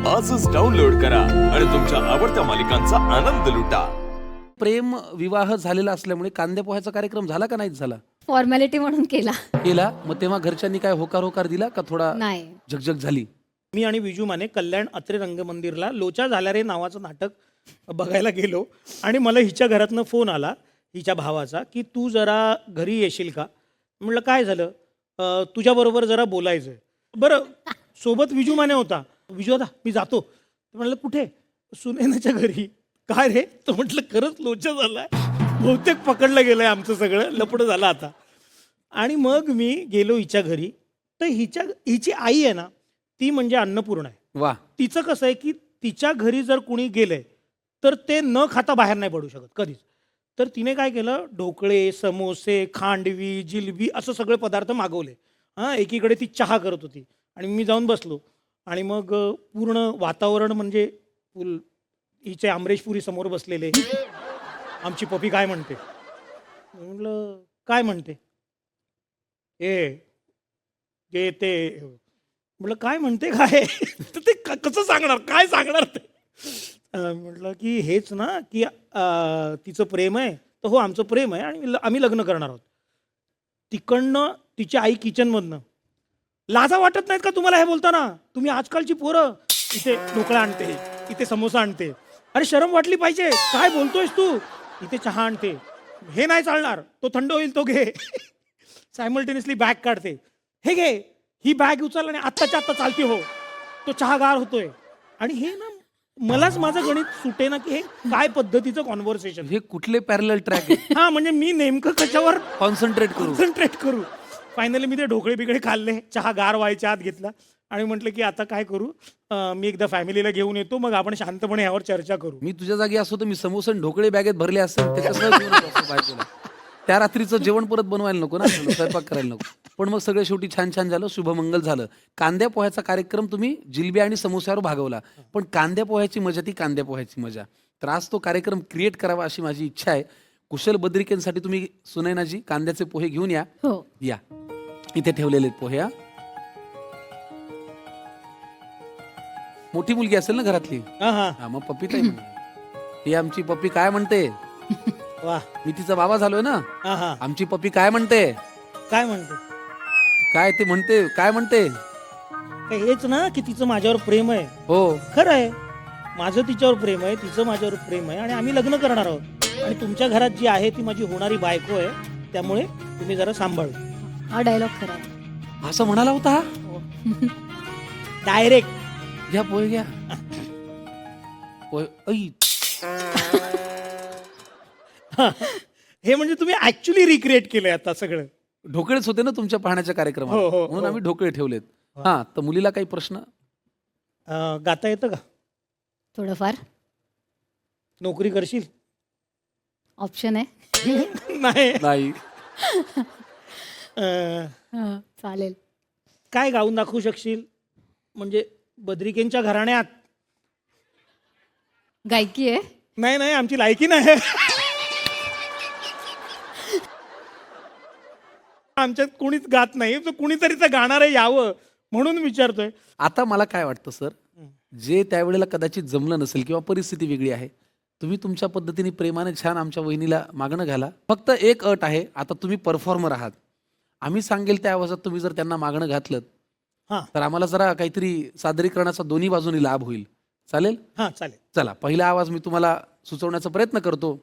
आजच डाउनलोड करा आणि तुमच्या आवडत्या मालिकांचा आनंद लुटा. प्रेम विवाह झालेला असल्यामुळे कांदे पोह्याचा कार्यक्रम झाला का नाही झाला? फॉर्मॅलिटी म्हणून केला. केला. मग तेव्हा घरच्यांनी काय होकार होकार दिला का थोडा नाही. झगझग झाली? मी आणि विजू माने कल्याण अत्रे रंगमंदिरला लोचा झाल्या रे नावाचं नाटक बघायला गेलो आणि मला हिच्या घरातनं फोन आला हिच्या भावाचा की तू जरा घरी येशील का. म्हटलं काय झालं. तुझ्याबरोबर जरा बोलायचं आहे. बरं सोबत विजू माने होता. विजू आता मी जातो. म्हटलं कुठे. सुनैनाच्या घरी. काय रे. तर म्हटलं खरंच लोचा झालाय. बहुतेक पकडलं गेलंय आमचं सगळं लपडं झालं आता. आणि मग मी गेलो हिच्या घरी. तर हिची आई आहे ना ती म्हणजे अन्नपूर्णा आहे. वा. तिचं कसं आहे की तिच्या घरी जर कुणी गेलंय तर ते न खाता बाहेर नाही पडू शकत कधीच. तर तिने काय केलं ढोकळे समोसे खांडवी जिलबी असं सगळे पदार्थ मागवले. हां एकीकडे ती चहा करत होती आणि मी जाऊन बसलो आणि मग पूर्ण वातावरण म्हणजे हिचे अमरेशपुरी समोर बसलेले. आमची पपी काय म्हणते. म्हटलं काय म्हणते. ए ते म्हटलं काय म्हणते काय. तर ते कसं सांगणार काय सांगणार ते. म्हटलं की हेच ना की तिचं प्रेम आहे. तर हो आमचं प्रेम आहे आणि आम्ही लग्न करणार आहोत. तिकडनं तिची आई किचनमधनं लाजा वाटत नाहीत का तुम्हाला हे बोलताना. तुम्ही आजकालची पोरं इथे ढोकळा आणते इथे समोसा आणते. अरे शरम वाटली पाहिजे. काय बोलतोयस तू. इथे चहा आणते. हे नाही चालणार. तो थंड होईल तो घे. सायमल्टेनियसली बॅग काढते. हे घे. ही बॅग उचल आणि आत्ताच्या आत्ता चालती हो. तो चहा गार होतोय. आणि हे ना मलाच माझं गणित सुटे ना की हे काय पद्धतीचं कॉन्व्हर्सेशन. हे कुठले पॅरलल ट्रॅक हा म्हणजे मी नेमकं कशावर कॉन्सन्ट्रेट करू. फायनली मी ते ढोकळे बिकडे खाल्ले. चहा गार व्हायच्या आत घेतला आणि म्हटलं की आता काय करू. मी एकदा फॅमिलीला घेऊन येतो मग आपण शांतपणे यावर चर्चा करू. मी तुझ्या जागी असतो तर मी समोसे आणि ढोकळे बॅगेत भरले असेल त्याच्यासह घेऊन येत असतो बायकोला. त्या रात्रीचं जेवण परत बनवायला नको ना स्वयंपाक करायला नको. पण मग सगळं शेवटी छान छान झालं शुभमंगल झालं. कांद्या पोह्याचा कार्यक्रम तुम्ही जिलबी आणि समोस्यावर भागवला. पण कांद्या पोह्याची मजा ती कांद्या पोह्याची मजा. तर आज तो कार्यक्रम क्रिएट करावा अशी माझी इच्छा आहे. कुशल बद्रिकेंसाठी तुम्ही सुनैनाजी कांद्याचे पोहे घेऊन या. हो. या इथे ठेवलेले पोहे. मोठी मुलगी असेल ना घरातली. हा मग पप्पी ताई ही आमची पप्पी काय म्हणते. वा. मी तिचा बाबा झालोय ना. आमची पप्पी काय म्हणते. काय म्हणते. काय ते म्हणते काय म्हणते. हेच ना की तिचं माझ्यावर प्रेम आहे. हो खरं आहे. माझं तिच्यावर प्रेम आहे तिचं माझ्यावर प्रेम आहे आणि आम्ही लग्न करणार आहोत. आणि तुमच्या घरात जी आहे ती माझी होणारी बायको आहे. त्यामुळे तुम्ही जरा सांभाळू. हा डायलॉग खरा आहे. असं म्हणाला होता हा. डायरेक्ट घ्या पोहे घ्या. पोहे ऐ. हे म्हणजे तुम्ही ऍक्च्युली रिक्रिएट केलंय आता सगळं. ढोकळेच होते ना तुमच्या पाहण्याच्या कार्यक्रमात हो, म्हणून आम्ही ढोकळे ठेवलेत. हा तर मुलीला काही प्रश्न. गाता येतं का. थोडंफार नोकरी करशील. ऑप्शन आहे. नाही. चालेल. काय गाऊन दाखवू शकशील. म्हणजे बद्रिकेंच्या घराण्यात. गायकी आहे. नाही आमची लायकी नाही. आमच्यात कुणीच गात नाही. कुणीतरी तर गाणारं यावं म्हणून विचारतोय. आता मला काय वाटतं सर जे त्यावेळेला कदाचित जमलं नसेल किंवा परिस्थिती वेगळी आहे. तुम्ही तुमच्या पद्धतीने प्रेमाने छान आमच्या वहिनीला मागणं घाला. फक्त एक अट आहे. आता तुम्ही परफॉर्मर आहात. आम्ही सांगेल त्या आवाजात तुम्ही जर त्यांना मागणं घातलं तर आम्हाला जरा काहीतरी सादरीकरणाचा दोन्ही बाजूनी लाभ होईल. चालेल. चालेल. चला पहिला आवाज मी तुम्हाला सुचवण्याचा प्रयत्न करतो.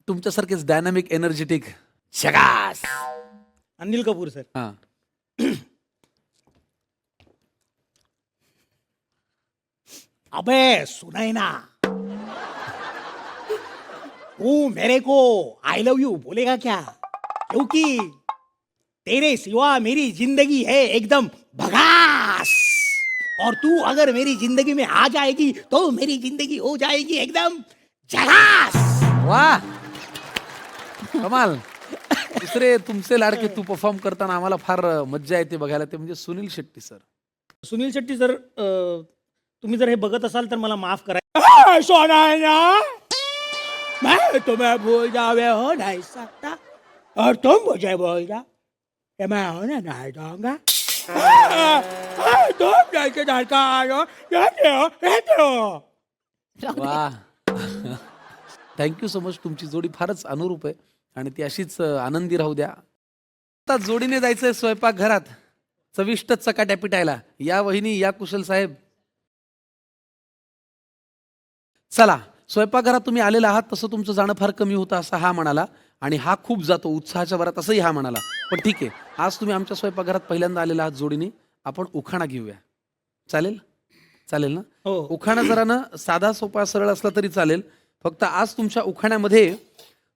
तुमच्यासारखेच डायनामिक एनर्जेटिक शगास अनिल कपूर सर. हा. अबे सुनैना तू मेरे को आई लव यू बोलेगा क्या. क्योंकि तेरे सिवा मेरी जिंदगी है एकदम भगास. और तू अगर मेरी जिंदगी में आ जाएगी तो मेरी जिंदगी हो जाएगी एकदम झकास. वा कमाल. दुसरे तुमचे लाडके तू परफॉर्म करताना आम्हाला फार मज्जा येते बघायला. ते म्हणजे सुनील शेट्टी सर. सुनील शेट्टी सर तुम्ही जर हे बघत असाल तर मला माफ करा. सोनाया मैं तुम्हें भूल जावे हो नहीं सकता और तुम मुझे भूल जा मैं होने नहीं दूंगा. वा थँक्यू सो मच. तुमची जोडी फारच अनुरूप आहे आणि ती अशीच आनंदी राहू द्या. आता जोडीने जायचंय स्वयंपाक घरात चविष्ट चकाट्या पिटायला. या वहिनी, या कुशल साहेब. चला, स्वयंपाकघरात तुम्ही आलेला आहात तसं तुमचं जाणं फार कमी होतं असं हा म्हणाला आणि हा खूप जातो उत्साहाच्या भरात असंही हा म्हणाला. पण ठीक आहे, आज तुम्ही आमच्या स्वयंपाकघरात पहिल्यांदा आलेला आहात जोडीने. आपण उखाणा घेऊया. चालेल? चालेल ना? हो. उखाणा जरा ना साधा सोपा सरळ असला तरी चालेल. फक्त आज तुमच्या उखाण्यामध्ये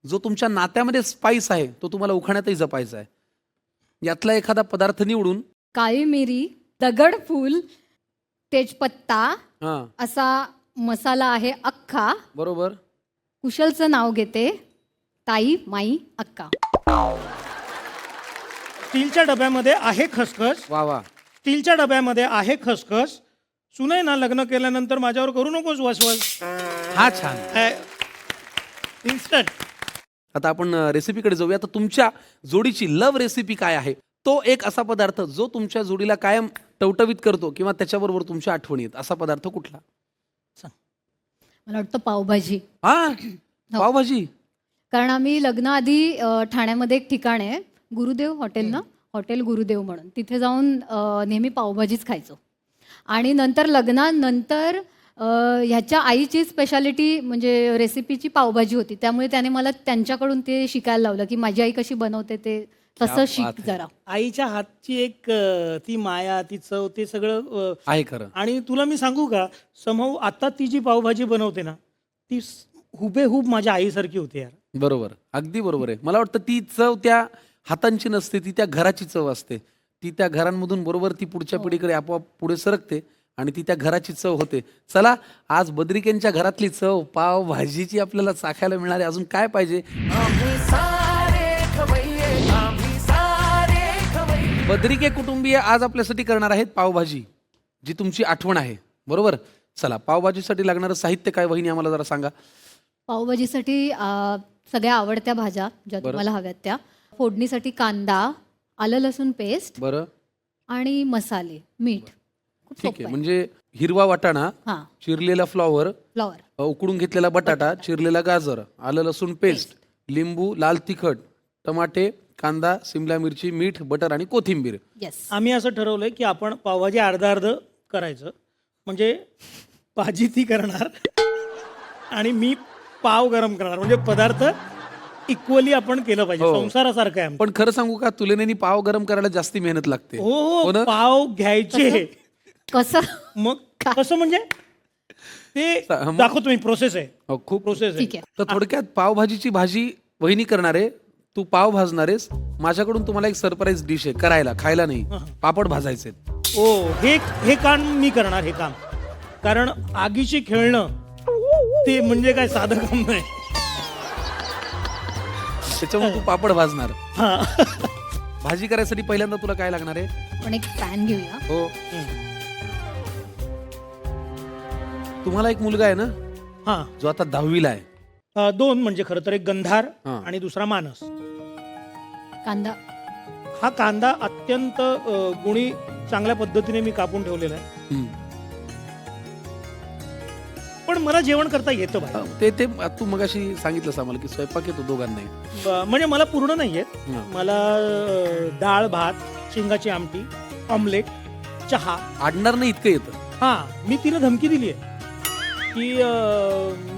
जो तुमच्या नात्यामध्ये स्पाइस आहे तो तुम्हाला उखाण्यातही जपायचा आहे. यातला एखादा पदार्थ निवडून काळी मिरी, दगड फूल, तेजपत्ता हा असा मसाला आहे अख्खा. बरोबर. कुशलचं नाव घेते ताई माई अक्का. स्टीलच्या डब्यामध्ये आहे खसखस. वा वा. स्टीलच्या डब्यामध्ये आहे खसखस. सुने ना लग्न केल्यानंतर माझ्यावर करू नकोस वसवस. हा छान. इन्स्टंट. आता आपण रेसिपीकडे जाऊया. तर तुमच्या जोडीची लव्ह रेसिपी काय आहे? तो एक असा पदार्थ जो तुमच्या जोडीला कायम टवटवीत करतो किंवा त्याच्याबरोबर तुमच्या आठवणी येत असा पदार्थ कुठला? मला वाटतं पावभाजी. हा पावभाजी. कारण आम्ही लग्नाआधी ठाण्यामध्ये एक ठिकाण आहे गुरुदेव हॉटेल ना, हॉटेल गुरुदेव म्हणून, तिथे जाऊन नेहमी पावभाजीच खायचो. आणि नंतर लग्नानंतर ह्याच्या आईची स्पेशालिटी म्हणजे रेसिपीची पावभाजी होती. त्यामुळे त्याने मला त्यांच्याकडून ते शिकायला लावलं की माझी आई कशी बनवते ते तसं शिक जरा. आईच्या हातची एक ती माया, ती चव, ते सगळं आहे खरं. आणि तुला मी सांगू का, समूह आता ती जी पावभाजी बनवते ना ती हुबेहूब माझ्या आईसारखी होती यार. बरोबर, अगदी बरोबर आहे. मला वाटतं ती चव त्या हातांची नसते, ती त्या घराची चव असते. ती त्या घरांमधून बरोबर ती पुढच्या पिढीकडे आपोआप पुढे सरकते आणि ती त्या घराची चव होते. चला, आज बद्रिकेंच्या घरातली चव पावभाजीची आपल्याला चाखायला मिळणार आहे. अजून काय पाहिजे? बद्रिके कुटुंबीय आज आपल्यासाठी करणार आहेत पावभाजी, जी तुमची आठवण आहे. बरोबर. चला, पावभाजीसाठी लागणारं साहित्य काय वहिनी आम्हाला जरा सांगा. पावभाजीसाठी सगळ्या आवडत्या भाज्या ज्या तुम्हाला हव्यात त्या. फोडणीसाठी कांदा, आलं लसूण पेस्ट, बरं, आणि मसाले, मीठ. खूप ठीक सोपं आहे. आहे. म्हणजे हिरवा वाटाणा, हां, चिरलेला फ्लॉवर, फ्लॉवर, उकडून घेतलेला बटाटा, चिरलेला गाजर, आलं लसूण पेस्ट, लिंबू, लाल तिखट, टमाटे, कांदा, सिमला मिरची, मीठ, बटर आणि कोथिंबीर. येस. आम्ही असं ठरवलंय की आपण पावभाजी अर्ध अर्ध करायचं. म्हणजे भाजी ती करणार आणि मी पाव गरम करणार. म्हणजे पदार्थ इक्वली आपण केलं पाहिजे. हो. संसारासारखं आहे आमचं. पण खरं सांगू का, तुलनेने पाव गरम करायला जास्ती मेहनत लागते. हो हो हो, ना? पाव घ्यायचे. कसं? मग कसं म्हणजे ते मग- दाखवतो मी. प्रोसेस आहे, हो, खूप. प्रोसेस ठीक आहे. आहे. तर थोडक्यात पावभाजीची भाजी वहिनी करणार आहे, तू पाव भाजणार आहेस. माझ्याकडून तुम्हाला एक सरप्राईज डिश आहे करायला, खायला नाही. पापड भाजायचे. ओ, हे काम मी करणार. हे काम कारण आगीशी खेळणं ते म्हणजे काय साधं काम नाही. त्याच्यामुळे तू पापड भाजणार. हा. भाजी करायसाठी पहिल्यांदा तुला काय लागणार आहे? आपण एक पॅन घेऊया. हो, तुम्हाला एक मुलगा आहे ना हा. जो आता 10वीला आहे. दोन म्हणजे खरं तर, एक गंधार हा. आणि दुसरा मानस. कांदा. हा कांदा अत्यंत गुणी चांगल्या पद्धतीने मी कापून ठेवलेला आहे. हम्म. पण मला जेवण करता येतं भाई. ते ते तू मगाशी सांगितलंस आम्हाला की स्वयंपाक येतो दोघांनाही. म्हणजे मला पूर्ण नाही येत. हा. मला डाळ भात, शेंगाची आमटी, ऑमलेट, चहा. आडणार नाही इतकं येतं. हा, मी तिला धमकी दिली आहे की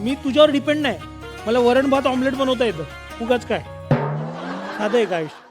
मी तुझ्यावर डिपेंड नाही, मला वरण भात ऑमलेट बनवता येतं. उगाच काय साधं आहे का आयुष्य.